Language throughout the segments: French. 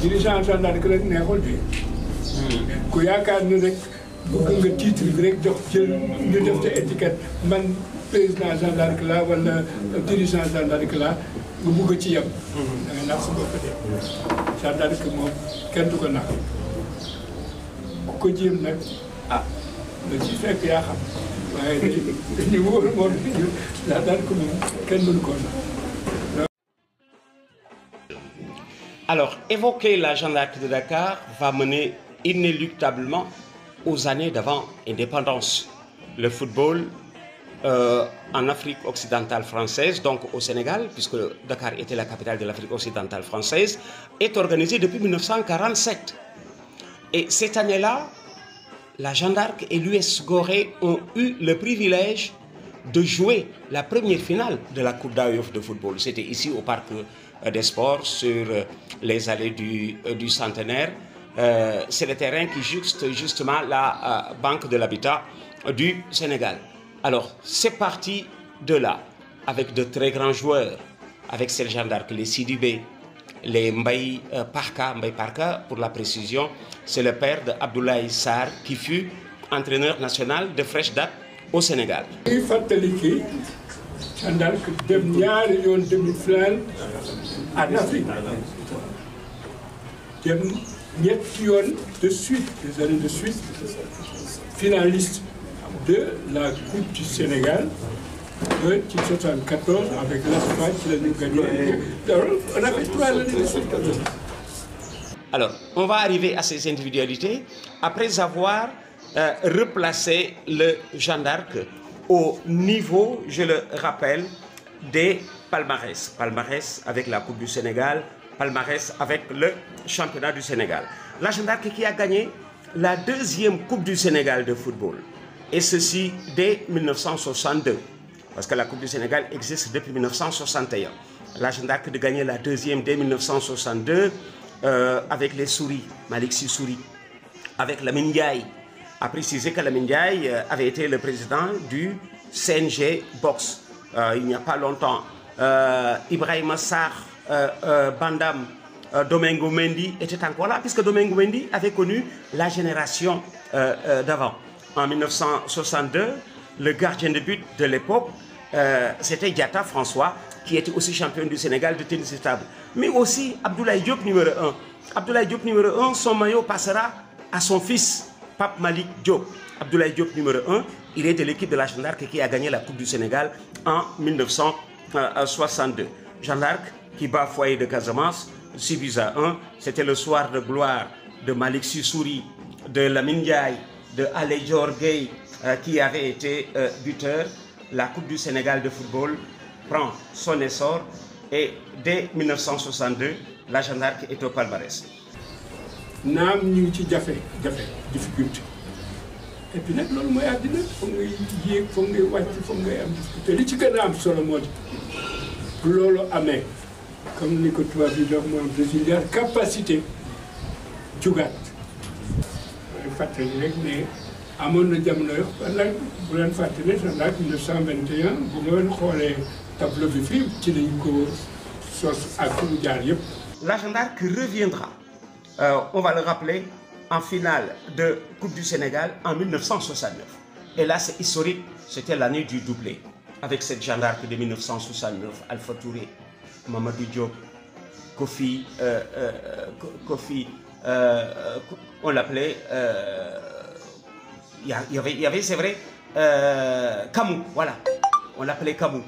dirigeant gendarme que rek neexul de. ku yaakaar ni rek bëgg nga titre bi rek jox jël ñu def te étiquette man président gendarme la wala dirigeant gendarme la nga bëgg ci yem. da ngay nax sa bopp de. gendarme moom kenn du ko nax ku ko jéem nag ah nga ci fekk yaa xam waaye dañu wóor moom gendarme moom kenn mënu ko nax. Alors, évoquer la gendarmerie de Dakar va mener inéluctablement aux années d'avant indépendance. Le football en Afrique occidentale française, donc au Sénégal, puisque Dakar était la capitale de l'Afrique occidentale française, est organisé depuis 1947. Et cette année-là, la Jeanne d'Arc et l'US Gorée ont eu le privilège de jouer la première finale de la Coupe d'Ayof de football. C'était ici au Parc des Sports, sur les allées du Centenaire. C'est le terrain qui jouxte justement la Banque de l'Habitat du Sénégal. Alors, c'est parti de là, avec de très grands joueurs, avec ces Jeanne d'Arc, les Sidibé, les Mbaye Parka, pour la précision, c'est le père d'Abdoulaye Sarr, qui fut entraîneur national de fraîche date au Sénégal. Jeanne d'Arc dem ñaari yoon demi-finale en Afrique dem ñetti yoon de suite des années de suite finaliste de la Coupe du Sénégal de 1974 avec l'ASFA qui l'a gagné. On a fait 3 années de suite. Alors, on va arriver à ces individualités après avoir replacé le Jeanne d'Arc au niveau, je le rappelle, des palmarès. Palmarès avec la Coupe du Sénégal, palmarès avec le championnat du Sénégal. La Jeanne d'Arc qui a gagné la 2e Coupe du Sénégal de football. Et ceci dès 1962. Parce que la Coupe du Sénégal existe depuis 1961. La Jeanne d'Arc de gagner la 2e dès 1962 avec les Souris, Malick Sy Souris, avec Lamine Ndiaye. A précisé que Lamine Ndiaye avait été le président du CNG Boxe il n'y a pas longtemps. Ibrahima Sarr, Bandam, Domingo Mendy était encore là, puisque Domingo Mendy avait connu la génération d'avant. En 1962, le gardien de but de l'époque, c'était Diatta François, qui était aussi champion du Sénégal de tennis stable. Mais aussi Abdoulaye Diop numéro 1. Abdoulaye Diop numéro 1, son maillot passera à son fils, Pape Malick Diop. Abdoulaye Diop numéro 1, il est de l'équipe de la Jeanne d'Arc qui a gagné la Coupe du Sénégal en 1962. Jeanne d'Arc qui bat Foyer de Casamance 6-1. C'était le soir de gloire de Malick Sy Souris, de Lamine Ndiaye, de Alé Dior Gueye qui avait été buteur. La Coupe du Sénégal de football prend son essor et dès 1962, la Jeanne d'Arc est au palmarès. Naam ñu ngi ci jafe difficulté et puis nag loolu mooy àddina foog ngay yéeg foog ngay wàcc foog ngay am difficulté li ci gën a am solo moo di bu loolu amee comme ni ko tubaab yi dox mooy résilience capacité jugaat mooy fàttali rek ne amoon na jamono yoo xam ne bu leen fàttali Jeanne d'Arc 1921 bu ngeen xoolee tableau bi fii ci lañ ko sos ak fu mu jaar yëpp. La Jeanne d'Arc reviendra. On va le rappeler, en finale de Coupe du Sénégal en 1969. Et là, c'est historique, c'était l'année du doublé. Avec cette Jeanne d'Arc de 1969, Alpha Touré, Mamadou Diop, Kofi, on l'appelait, il y avait c'est vrai, Kamou, voilà, on l'appelait Kamou.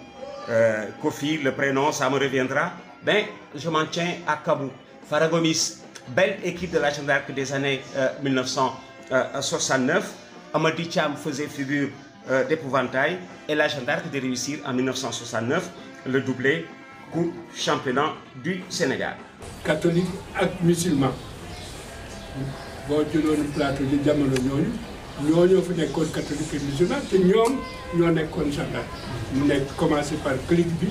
Kofi, le prénom, ça me reviendra. Ben, je m'en tiens à Kamou. Faragomis, belle équipe de la Jeanne d'Arc des années 1969. Amadi Thiam faisait figure d'épouvantail et la Jeanne d'Arc de réussir en 1969 le doublé Coupe championnat du Sénégal. Catholique et musulman. Boo jëloon plateau di jamono ñooñu fi nekkoon catholique et musulman te ñoom ñoo nekkoon Jeanne d'Arc. mu nekk commencé par clique bi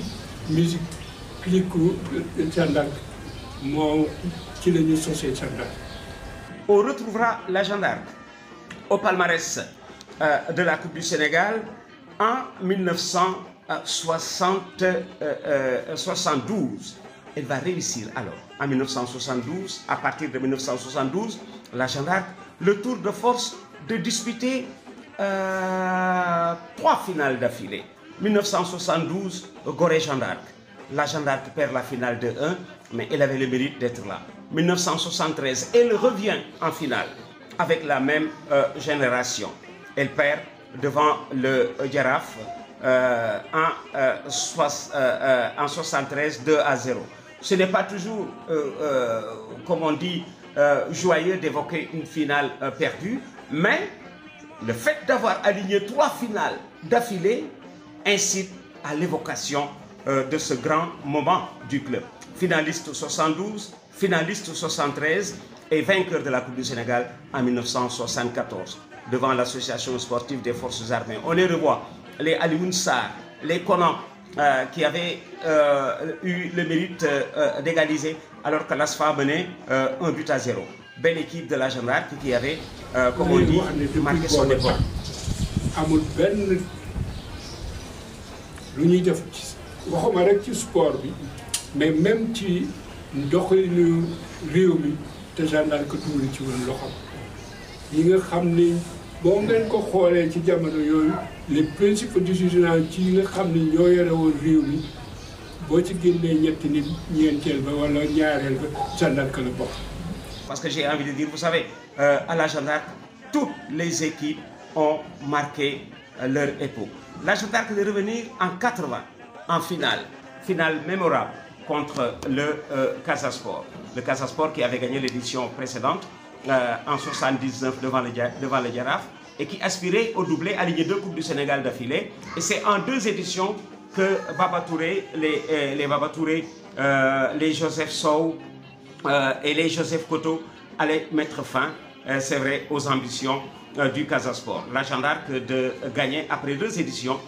musique clique Jeanne d'Arc moo ci la ñu sosee Jeanne d'Arc. On retrouvera la Jeanne d'Arc au palmarès de la Coupe du Sénégal en 1972. elle va réussir alors en 1972, à partir de 1972, la Jeanne d'Arc, le tour de force de disputer 3 finales d'affilée. 1972, Gorée Jeanne d'Arc. La Jeanne d'Arc perd la finale de 1, mais elle avait le mérite d'être là. 1973, elle revient en finale avec la même génération. Elle perd devant le Jaraaf en 73, 2-0. Ce n'est pas toujours, comme on dit, joyeux d'évoquer une finale perdue, mais le fait d'avoir aligné 3 finales d'affilée incite à l'évocation de ce grand moment du club. Finaliste 72, finaliste 73 et vainqueur de la Coupe du Sénégal en 1974 devant l'association sportive des forces armées. On les revoit, les Alioune Sarr, les Conan qui avaient eu le mérite d'égaliser alors que l'ASFA menait 1-0. Belle équipe de la Jeanne d'Arc qui avait, comme on dit, marqué son époque. amul benn lu ñuy def ci waxuma rek ci sport bi mais même ci doxalinu réew mi te Jeanne d'Arc tuuri ci woon loxam yi nga xam ni boo ngeen ko xoolee ci jamono yooyu les principaux décisionnaires ci yi nga xam ni ñoo yore woon réew mi boo ci génnee ñetti nit ñeenteel ba wala ñaareel ba Jeanne d'Arc la bokk. Parce que j'ai envie de dire, vous savez, à la Jeanne d'Arc, toutes les équipes ont marqué leur époque. La Jeanne d'Arc est revenue en 80 en finale mémorable contre le Casa Sport. Le Casa Sport qui avait gagné l'édition précédente en 79 devant le Jaraaf et qui aspirait au doublé, aligné 2 Coupes du Sénégal d'affilée. Et c'est en 2 éditions que Baba Touré, les Baba Touré, les Joseph Sow et les Joseph Koto allaient mettre fin, c'est vrai, aux ambitions du Casa Sport. La Jeanne d'Arc de gagner après 2 éditions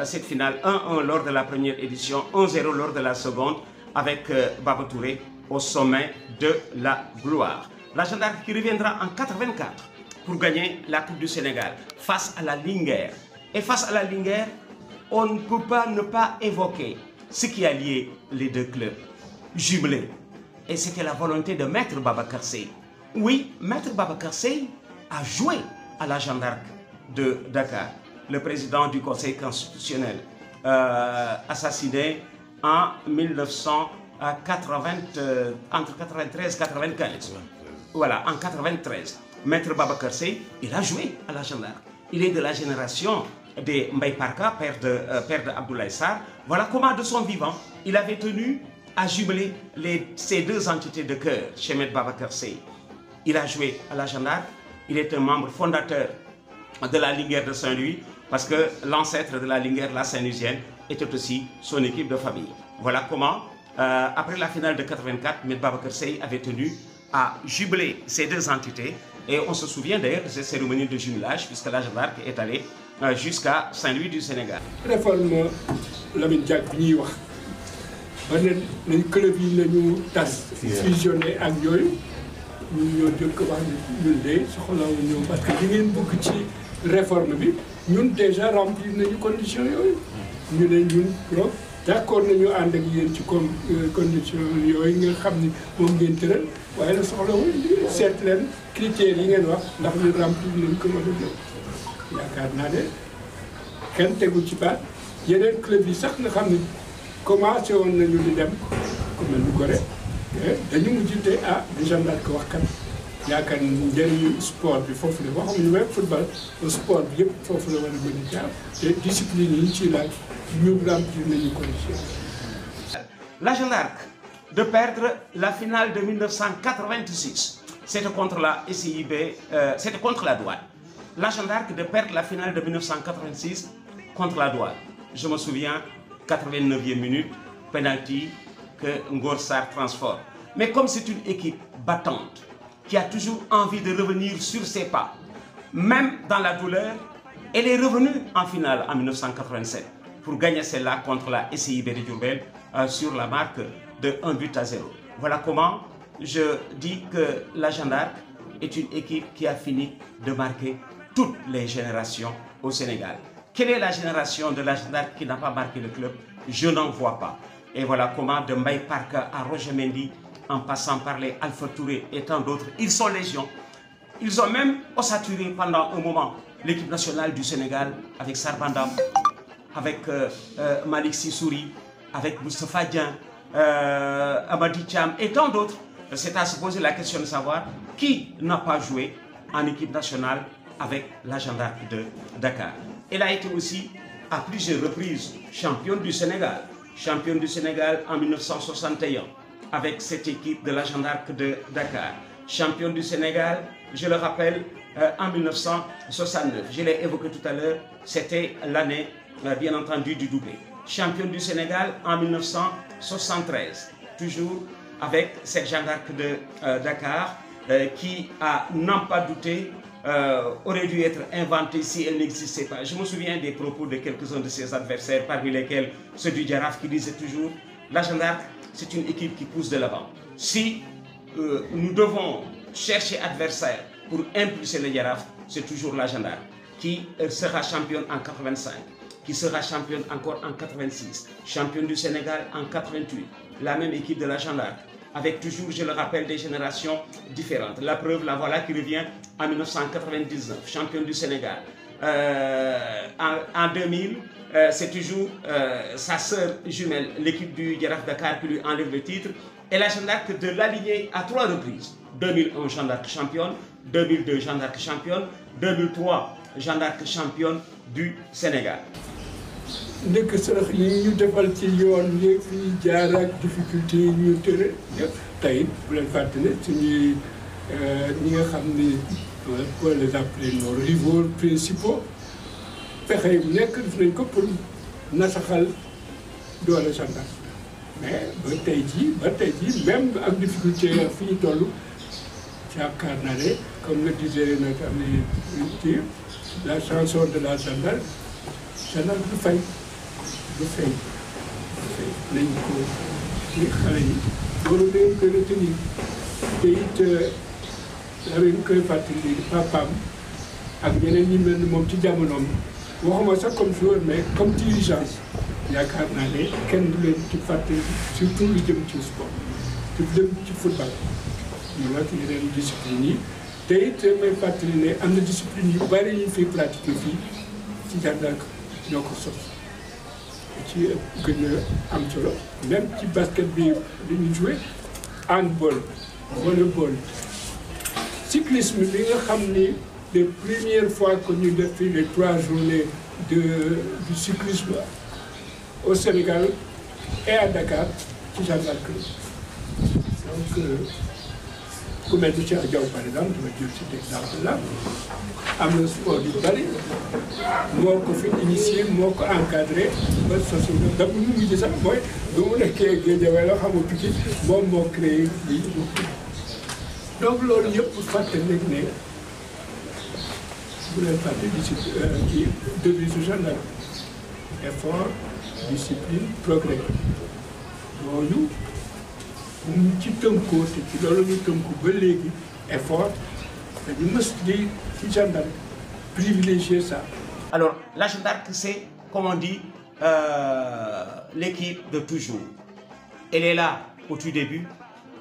cette finale 1-1 lors de la première édition, 1-0 lors de la seconde avec Baba Touré au sommet de la gloire. La Jeanne d'Arc qui reviendra en 84 pour gagner la Coupe du Sénégal face à la Linguère. Et face à la Linguère, on ne peut pas ne pas évoquer ce qui a lié les 2 clubs jumelés. Et c'était la volonté de Maître Babacar Seye. Oui, Maître Babacar Seye a joué à la Jeanne d'Arc de Dakar. Le président du Conseil constitutionnel, assassiné en 1980, entre 93 et 95. Voilà, en 93. Maître Babacar Seye, il a joué à la Jeanne d'Arc. Il est de la génération de Mbaye Parka, père de Abdoulaye Sarr. Voilà comment, de son vivant, il avait tenu à jumeler ces 2 entités de cœur chez Maître Babacar Seye. Il a joué à la Jeanne d'Arc. Il est un membre fondateur de la Linguère de Saint-Louis parce que l'ancêtre de la Linguère, la Saint-Louisienne, était aussi son équipe de famille. Voilà comment, après la finale de 84, Maître Babacar Seye avait tenu à jumeler ces 2 entités. Et on se souvient d'ailleurs de cette cérémonie de jumelage puisque la Jeanne d'Arc est allée jusqu'à Saint-Louis du Sénégal. Réforme Lamine Diack bi ñuy wax ba ne club yi nañu tas fusionné ak yooyu ñun ñoo jëkk wax ñun de soxlawuñu ñëw parce que li ngeen bëgg ci réforme bi ñun déjà remplir nañu conditions yooyu ñu ne ñun trop d'accord nañu ànd ak yéen ci conditions yooyu nga xam ni moom ngeen tëral waaye la soxlawul seet leen critères yi ngeen wax ndax ñu remplir nañ ko wala ñëw yaakaar naa ne kenn tegul ci baat yeneen club yi sax nga xam ni commencé woon nañu di dem comme ni Gorée dañu mujj te di Jeanne d'Arc wax kat yaakaar ni njëriñu sport bi foofu la waxuñu même football sport bi yëpp foofu la war a mën a jaar te discipline yi ñu ciy laaj ñu remplir nañu condition. La Jeanne d'Arc de perdre la finale de 1986, c'était contre la SIB, c'était contre la Douane. La Jeanne d'Arc de perdre la finale de 1986 contre la Douane. Je me souviens, 89e minute, penalty que Ngor Sarr transforme. Mais comme c'est une équipe battante, qui a toujours envie de revenir sur ses pas, même dans la douleur, elle est revenue en finale en 1987 pour gagner celle-là contre la SIB de Diourbel sur la marque de 1-0. Voilà comment je dis que la Jeanne d'Arc est une équipe qui a fini de marquer toutes les générations au Sénégal. Quelle est la génération de la Jeanne d'Arc qui n'a pas marqué le club? Je n'en vois pas. Et voilà comment de Mbaye Park à Roger Mendy, en passant par les Alpha Touré et tant d'autres, ils sont légion. Ils ont même ossaturé pendant un moment l'équipe nationale du Sénégal avec Sarbandam, avec Malik Sissouri, avec Moustapha Dian, Amadi Cham et tant d'autres. C'est à se poser la question de savoir qui n'a pas joué en équipe nationale avec la Jeanne d'Arc de Dakar. Elle a été aussi à plusieurs reprises championne du Sénégal. Championne du Sénégal en 1961 avec cette équipe de la Jeanne d'Arc de Dakar. Championne du Sénégal, je le rappelle, en 1969. Je l'ai évoqué tout à l'heure, c'était l'année, bien entendu, du doublé. Championne du Sénégal en 1973, toujours avec cette Jeanne d'Arc de Dakar qui, à n'en pas douter, aurait dû être inventée si elle n'existait pas. Je me souviens des propos de quelques-uns de ses adversaires, parmi lesquels ceux du Jaraaf qui disait toujours « La Jeanne d'Arc, c'est une équipe qui pousse de l'avant. Si nous devons chercher adversaire pour impulser le Jaraaf, c'est toujours la Jeanne d'Arc qui sera championne en 85, qui sera championne encore en 86, championne du Sénégal en 88, la même équipe de la Jeanne d'Arc, avec toujours, je le rappelle, des générations différentes. La preuve, la voilà qui revient en 1999, championne du Sénégal. En 2000, c'est toujours sa sœur jumelle, l'équipe du Jaraaf Dakar qui lui enlève le titre. Et la Jeanne d'Arc de l'aligner à 3 reprises. 2001, Jeanne d'Arc championne. 2002, Jeanne d'Arc championne. 2003, Jeanne d'Arc championne du Sénégal. nekk sarax yi ñu defal ci yoon yi fi jaar ak difficulté yi ñu tëre yëpp tey bu leen fàtte ne suñuy ñi nga xam ni pour les appeler nos rivaux principaux pexe yu nekk def nañ ko pour nasaxal doole Jeanne d'Arc mais ba tey jii même ak difficulté fi ñu toll yaakaar naa ne comme le disait notre ami kii la chanson de la Jeanne d'Arc du fay nañ ko ni xale yi loolu leen koy retenir te it dañ koy fàttali papaam ak ñeneen ñi mel ni moom ci jamonoom waxuma sax comme joueur mais comme dirigeant yaakaar naa ne kenn du leen ci fàttali surtout lu jëm ci sport lu jëm ci football ñu nag yeneen discipline yi te it may fàttali ne am na discipline yu bari yi ñu fiy pratiquer fii ci Jeanne d'Arc ñoo ko sos ci gën a am solo même ci basket bi li ñu joué handball volleyball cyclisme bi nga xam ni les premières fois que ñu def fii les 3 journées du cyclisme au Sénégal et à Dakar ci Jeanne d'Arc donc ku mel ni Cheikh Diaw par exemple dama jël ci exemple là am na sport yu bari moo ko fi initié moo ko encadré ba sosu da bu mu mujj sax mooy ba mu nekkee Guédiawaye la xamu Pikine moom moo créé lii donc loolu yëpp fàtte nekk ne bu leen fàtte discipline kii devise Jeanne d'Arc effort discipline progrès loolu ñu ci tënkoo te ci loolu ñu tënku ba léegi effort dañu mës di ci Jeanne d'Arc privilégier ça. Alors la Jeanne d'Arc c'est comme on dit l'équipe de toujours. Elle est là au tout début,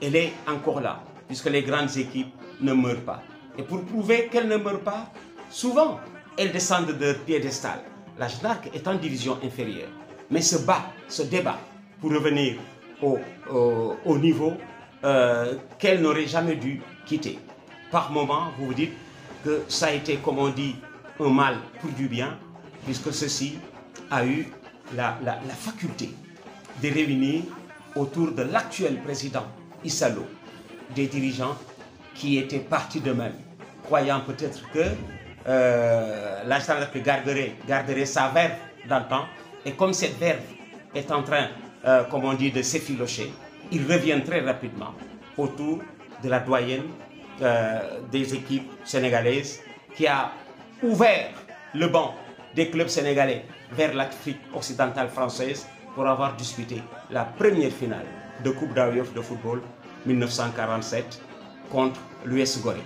elle est encore là puisque les grandes équipes ne meurent pas. Et pour prouver qu'elles ne meurent pas, souvent elles descendent de leur piédestal. La Jeanne d'Arc est en division inférieure mais se débat pour revenir au niveau qu'elle n'aurait jamais dû quitter. Par moment, vous vous dites que ça a été, comme on dit, un mal pour du bien, puisque ceci a eu la faculté de réunir autour de l'actuel président Issa Lo des dirigeants qui étaient partis d'eux-mêmes, croyant peut-être que la Jeanne d'Arc garderait sa verve d'antan, et comme cette verve est en train comme on dit, de s'effilocher, il revient très rapidement autour de la doyenne des équipes sénégalaises qui a ouvert le banc des clubs sénégalais vers l'Afrique occidentale française pour avoir disputé la première finale de Coupe d'Afrique de football 1947 contre l'US Gorée.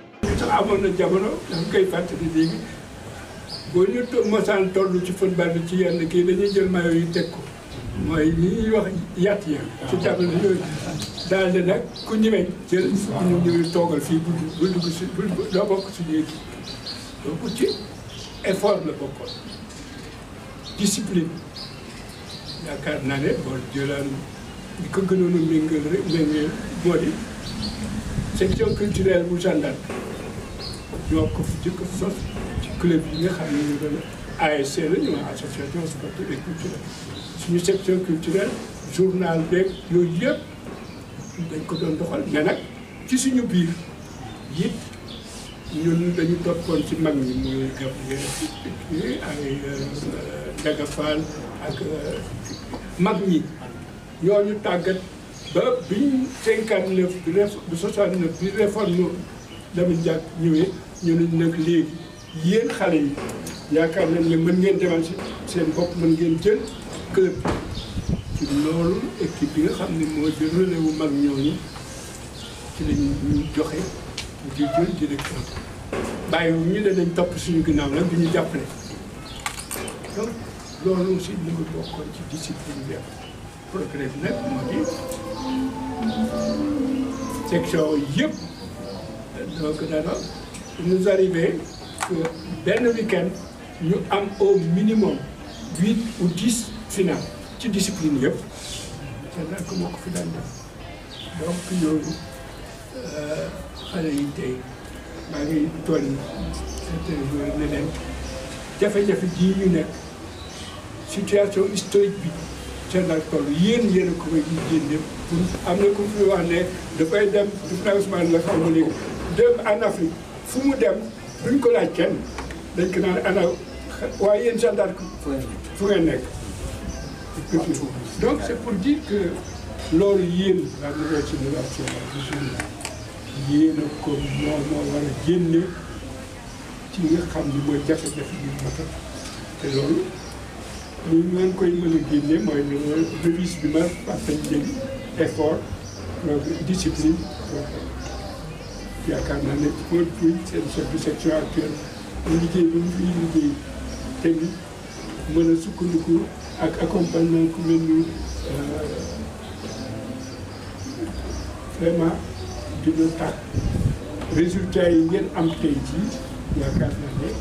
amoon na jamono dañ koy fàttali léegi boo ñu mosaan toll ci football bi ci yenn kii dañuy jël maillot yi teg ko mooy li ñuy wax yàtt ya ci jamono yooyu daal di nag ku ñëwee jël ñu ñëw toogal fii bu dugg si doo bokk suñu équipe donc ci effort la bokkoon discipline yaakaar naa ne boo jëlaan li ko gënoon a méngale rek moo di section culturelle bu gendarme ñoo ko fi jëkk sos ci club yi nga xam ne ñu doon ASC la ñu association sportive et culturelle suñu section culturelle journal beeg yooyu yëpp dañ ko doon doxal mais nag ci suñu biir it ñun dañu toppoon ci mag ñi muy Gabriel ay Ndaga Fall ak mag ñi ñooñu tàggat ba biñ 59 bi 69 bi réforme Lamine Diack ñëwee ñu ne nag léegi yéen xale yi yaakaar nañ ne mën ngeen demal si seen bopp mën ngeen jël club ci loolu équipe bi nga xam ne moo jël relais wu mag ñooñu ci lañ ñu joxe di jël direction bàyyi ñu ne dañ topp suñu ginnaaw nag di ñu jàppale donc loolu aussi mu ngi bokkoon ci discipline bi progrès bi nag moo di section yëpp donc dara nous arrivé que benn week-end ñu am au minimum 8 ou 10 finales ci discipline yëpp c'est vrai que moo ko fi daan def donc yooyu xale yi tey maa ngi toll certains jours ne leen jafe-jafe jii ñu nekk situation historique bi seen daal toll yéen a ko koy génne pour am na ku fi wax ne dafay dem financement la xam nga léegi dem en Afrique fu mu dem duñ ko laaj kenn dañ ko naan ana waaye yéen gendarme fu ngeen nekk. donc c'est pour dire que loolu yéen la nouvelle génération yéen a ko moo war a génne ci nga xam ni mooy jafe-jafe yu matal te loolu ñu ngeen koy mën a génne mooy devise bi ma partañ jëli effort discipline yaakaar naa ne pour seen chef de section actuelle liggéey bi mu fiy liggéey tamit mën a sukkandiku ak accompagnement ku mel ni vraiment dina tax résultats yi ngeen am tey jii yaakaar naa ne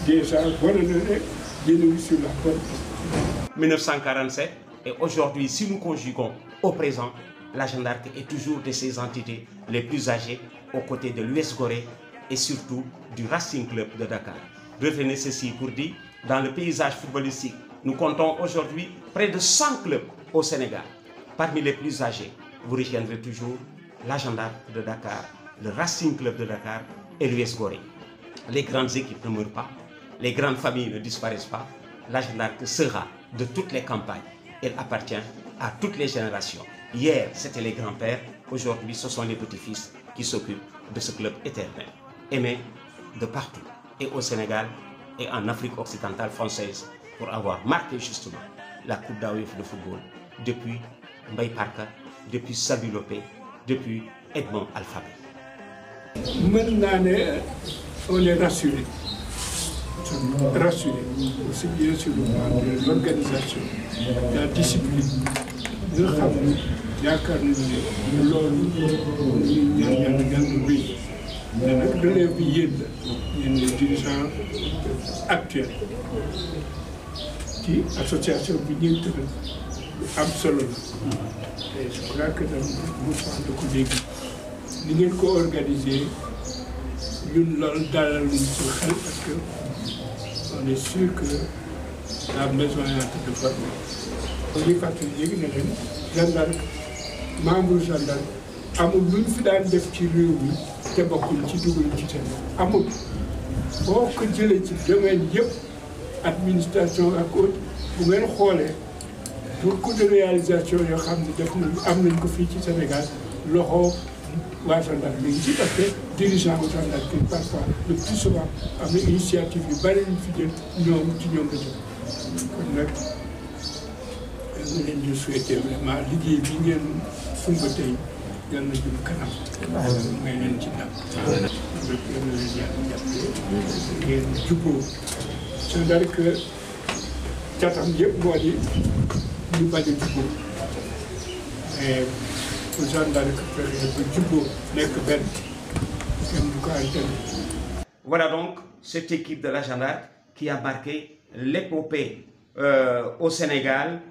déjà wane na ne yéen a ngi sur la bonne piste. 1947 et aujourd'hui, si nous conjuguons au présent, la Jeanne d'Arc est toujours de ces entités les plus âgées aux côtés de l'US Gorée et surtout du Racing Club de Dakar. Retenez ceci pour dire, dans le paysage footballistique, nous comptons aujourd'hui près de 100 clubs au Sénégal. Parmi les plus âgés, vous retiendrez toujours la Jeanne d'Arc de Dakar, le Racing Club de Dakar et l'US Gorée. Les grandes équipes ne meurent pas, les grandes familles ne disparaissent pas. La Jeanne d'Arc sera de toutes les campagnes. Elle appartient à toutes les générations. Hier, c'était les grands-pères. Aujourd'hui, ce sont les petits-fils qui s'occupent de ce club éternel. Aimé de partout, et au Sénégal, et en Afrique occidentale française, pour avoir marqué justement la Coupe d'AOF de football depuis Mbaye Parka, depuis Sabi Lopé, depuis Edmond Alphabet. Maintenant, on est rassuré. Rassuré, aussi bien sur le plan de l'organisation, de la discipline. Nous savons, yaakaar nañu ne loolu ñu ñaan yàlla gànn wéy mais nag relève bi yéen la yéen les dirigeants actuels ci association bi ñuy tëral lu am solo la et je crois que tam mu wax ko léegi ni ngeen ko organiser ñun loolu dalal nañu ci xel parce que on est sûr que la maison est en train de former. On est fàttali léegi ne leen Jeanne d'Arc membre Jeanne d'Arc amul lu ñu fi daan def ci réew mi te bokkul ci dugal ci seen amul boo ko jëlee ci domaine yëpp administration ak autre bu ngeen xoolee beaucoup de réalisation yoo xam ne def nañu am nañ ko fii ci Sénégal loxo waa Jeanne d'Arc léegi ci parce que dirigeant bu Jeanne d'Arc parfois le plus souvent am na initiative yu bari ñu fi jël ñoom ci ñoom la jëm kon nag ñu leen di souhaiter vraiment liggéey bi ngeen sumba tey yal na jëm kanam may leen ci ndam rek yal na leen yàlla jàppale ngeen juboo Jeanne d'Arc catam yëpp moo di ñu bañ a jubóo mais pour Jeanne d'Arc fexe ba jubóo nekk benn kenn du ko interdit. Voilà donc cette équipe de la Jeanne d'Arc qui a marqué l'épopée au Sénégal,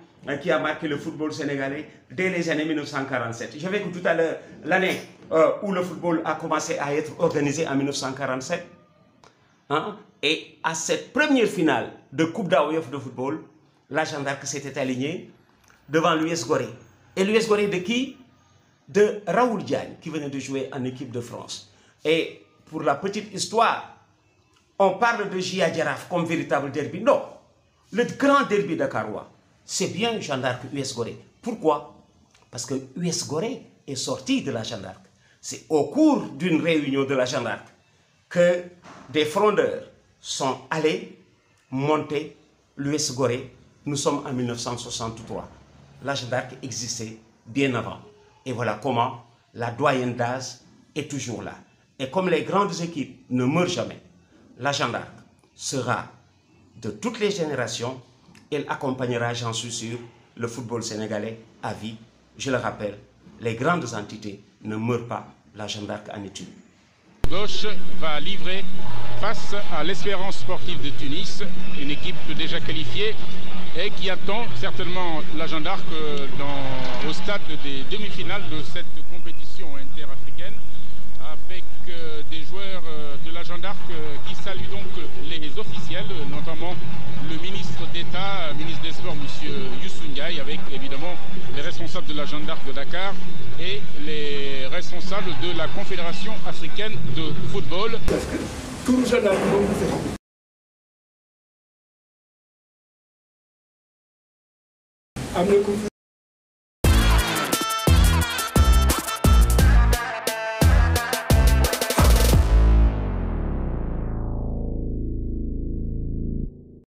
qui a marqué le football sénégalais dès les années 1947. J'avais vu tout à l'heure l'année où le football a commencé à être organisé en 1947. Hein? Et à cette première finale de Coupe d'AOF de football, la Jeanne d'Arc s'était alignée devant l'US Gorée. Et l'US Gorée de qui? De Raoul Diagne, qui venait de jouer en équipe de France. Et pour la petite histoire, on parle de Gia Djaraf comme véritable derby. Non, le grand derby dakarois, c'est bien Jeanne d'Arc US Gorée. Pourquoi? Parce que US Gorée est sorti de la Jeanne d'Arc. C'est au cours d'une réunion de la Jeanne d'Arc que des frondeurs sont allés monter l'US Gorée. Nous sommes en 1963. La Jeanne d'Arc existait bien avant. Et voilà comment la doyenne d'âge est toujours là. Et comme les grandes équipes ne meurent jamais, la Jeanne d'Arc sera de toutes les générations. Elle accompagnera, j'en suis sûr, le football sénégalais à vie. Je le rappelle, les grandes entités ne meurent pas. La Jeanne d'Arc en est une. Gauche va livrer face à l'Espérance sportive de Tunis, une équipe déjà qualifiée et qui attend certainement la Jeanne d'Arc au stade des demi-finales de cette compétition interafricaine, avec des joueurs de la Jeanne d'Arc qui saluent donc les officiels, notamment le ministre d'État, ministre des Sports, M. Youssou Ndiaye, avec évidemment les responsables de la Jeanne d'Arc de Dakar et les responsables de la Confédération africaine de football. Parce que tout le Jeanne d'Arc moom am na ko